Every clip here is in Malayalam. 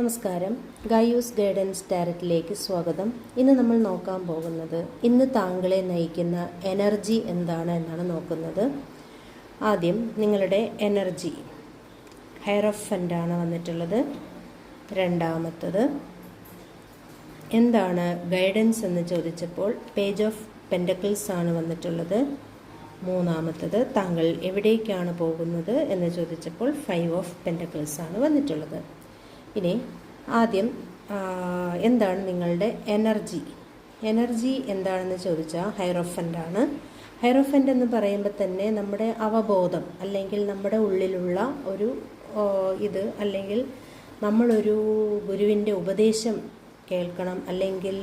നമസ്കാരം. ഗായൂസ് ഗൈഡൻസ് ഡയറക്റ്റിലേക്ക് സ്വാഗതം. ഇന്ന് നമ്മൾ നോക്കാൻ പോകുന്നത് ഇന്ന് താങ്കളെ നയിക്കുന്ന എനർജി എന്താണ് എന്നാണ് നോക്കുന്നത്. ആദ്യം നിങ്ങളുടെ എനർജി ഹയറോഫൻ്റാണ് വന്നിട്ടുള്ളത്. രണ്ടാമത്തത് എന്താണ് ഗൈഡൻസ് എന്ന് ചോദിച്ചപ്പോൾ പേജ് ഓഫ് പെൻറ്റക്കിൾസ് ആണ് വന്നിട്ടുള്ളത്. മൂന്നാമത്തത് താങ്കൾ എവിടേക്കാണ് പോകുന്നത് എന്ന് ചോദിച്ചപ്പോൾ 5 ഓഫ് പെൻറ്റക്കിൾസ് ആണ് വന്നിട്ടുള്ളത്. ഇനി ആദ്യം എന്താണ് നിങ്ങളുടെ എനർജി എന്താണെന്ന് ചോദിച്ചാൽ ഹയറോഫൻ്റാണ്. ഹയറോഫൻ്റ് എന്ന് പറയുമ്പോൾ തന്നെ നമ്മുടെ അവബോധം അല്ലെങ്കിൽ നമ്മുടെ ഉള്ളിലുള്ള ഒരു ഇത് അല്ലെങ്കിൽ നമ്മളൊരു ഗുരുവിൻ്റെ ഉപദേശം കേൾക്കണം, അല്ലെങ്കിൽ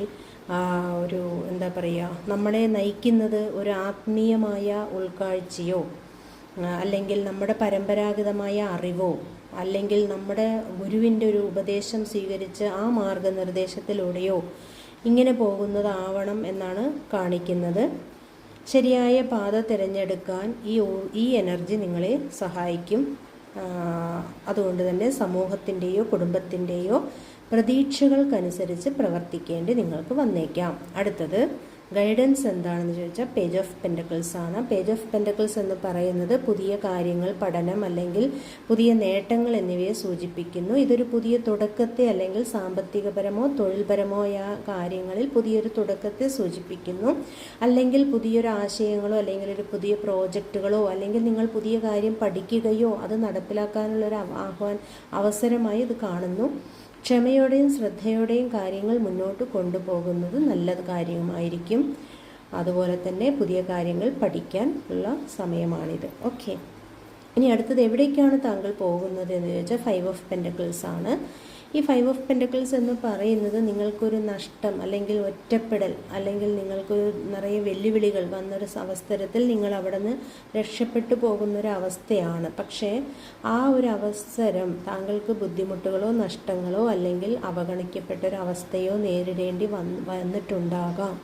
ഒരു എന്താ പറയുക, നമ്മളെ നയിക്കുന്നത് ഒരു ആത്മീയമായ ഉൾക്കാഴ്ചയോ അല്ലെങ്കിൽ നമ്മുടെ പരമ്പരാഗതമായ അറിവോ അല്ലെങ്കിൽ നമ്മുടെ ഗുരുവിൻ്റെ ഒരു ഉപദേശം സ്വീകരിച്ച് ആ മാർഗനിർദ്ദേശത്തിലൂടെയോ ഇങ്ങനെ പോകുന്നതാവണം എന്നാണ് കാണിക്കുന്നത്. ശരിയായ പാത തിരഞ്ഞെടുക്കാൻ ഈ എനർജി നിങ്ങളെ സഹായിക്കും. അതുകൊണ്ട് തന്നെ സമൂഹത്തിൻ്റെയോ കുടുംബത്തിൻ്റെയോ പ്രതീക്ഷകൾക്കനുസരിച്ച് പ്രവർത്തിക്കേണ്ടി നിങ്ങൾക്ക് വന്നേക്കാം. അടുത്തത് ഗൈഡൻസ് എന്താണെന്ന് ചോദിച്ചാൽ പേജ് ഓഫ് പെൻറ്റക്കിൾസ് ആണ്. പേജ് ഓഫ് പെൻറ്റക്കിൾസ് എന്ന് പറയുന്നത് പുതിയ കാര്യങ്ങൾ, പഠനം അല്ലെങ്കിൽ പുതിയ നേട്ടങ്ങൾ എന്നിവയെ സൂചിപ്പിക്കുന്നു. ഇതൊരു പുതിയ തുടക്കത്തെ അല്ലെങ്കിൽ സാമ്പത്തികപരമോ തൊഴിൽപരമോ ആയ കാര്യങ്ങളിൽ പുതിയൊരു തുടക്കത്തെ സൂചിപ്പിക്കുന്നു. അല്ലെങ്കിൽ പുതിയൊരു ആശയങ്ങളോ അല്ലെങ്കിൽ ഒരു പുതിയ പ്രോജക്റ്റുകളോ അല്ലെങ്കിൽ നിങ്ങൾ പുതിയ കാര്യം പഠിക്കുകയോ അത് നടപ്പിലാക്കാനുള്ളൊരു അവസരമായി ഇത് കാണുന്നു. ക്ഷമയോടെയും ശ്രദ്ധയോടെയും കാര്യങ്ങൾ മുന്നോട്ട് കൊണ്ടുപോകുന്നത് നല്ല കാര്യമായിരിക്കും. അതുപോലെ തന്നെ പുതിയ കാര്യങ്ങൾ പഠിക്കാൻ ഉള്ള സമയമാണിത്. ഓക്കെ, ഇനി അടുത്തത് എവിടേക്കാണ് താങ്കൾ പോകുന്നത് എന്ന് ചോദിച്ചാൽ 5 ഓഫ് പെൻറ്റക്കിൾസ് ആണ്. ഈ 5 ഓഫ് പെൻറ്റക്കിൾസ് എന്ന് പറയുന്നത് നിങ്ങൾക്കൊരു നഷ്ടം അല്ലെങ്കിൽ ഒറ്റപ്പെടൽ അല്ലെങ്കിൽ നിങ്ങൾക്കൊരു നിറയെ വെല്ലുവിളികൾ വന്നൊരു അവസരത്തിൽ നിങ്ങൾ അവിടെ നിന്ന് രക്ഷപ്പെട്ടു പോകുന്നൊരവസ്ഥയാണ്. പക്ഷേ ആ ഒരു അവസരം താങ്കൾക്ക് ബുദ്ധിമുട്ടുകളോ നഷ്ടങ്ങളോ അല്ലെങ്കിൽ അവഗണിക്കപ്പെട്ടൊരവസ്ഥയോ നേരിടേണ്ടി വന്നിട്ടുണ്ടാകാം.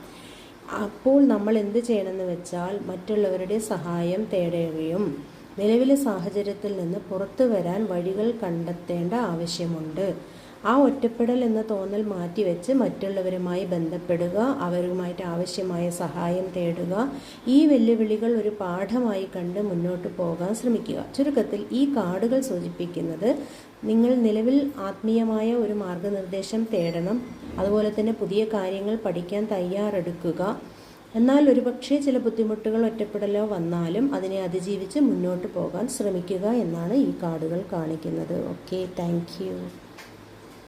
അപ്പോൾ നമ്മൾ എന്ത് ചെയ്യണമെന്ന് വെച്ചാൽ മറ്റുള്ളവരുടെ സഹായം തേടുകയും നിലവിലെ സാഹചര്യത്തിൽ നിന്ന് പുറത്തു വരാൻ വഴികൾ കണ്ടെത്തേണ്ട ആവശ്യമുണ്ട്. ആ ഒറ്റപ്പെടൽ എന്ന തോന്നൽ മാറ്റിവെച്ച് മറ്റുള്ളവരുമായി ബന്ധപ്പെടുക, അവരുമായിട്ട് ആവശ്യമായ സഹായം തേടുക. ഈ വെല്ലുവിളികൾ ഒരു പാഠമായി കണ്ട് മുന്നോട്ട് പോകാൻ ശ്രമിക്കുക. ചുരുക്കത്തിൽ ഈ കാർഡുകൾ സൂചിപ്പിക്കുന്നത് നിങ്ങൾ നിലവിൽ ആത്മീയമായ ഒരു മാർഗനിർദ്ദേശം തേടണം. അതുപോലെ തന്നെ പുതിയ കാര്യങ്ങൾ പഠിക്കാൻ തയ്യാറെടുക്കുക. എന്നാൽ ഒരുപക്ഷെ ചില ബുദ്ധിമുട്ടുകൾ ഒറ്റപ്പെടലോ വന്നാലും അതിനെ അതിജീവിച്ച് മുന്നോട്ട് പോകാൻ ശ്രമിക്കുക എന്നാണ് ഈ കാർഡുകൾ കാണിക്കുന്നത്. Okay, thank you.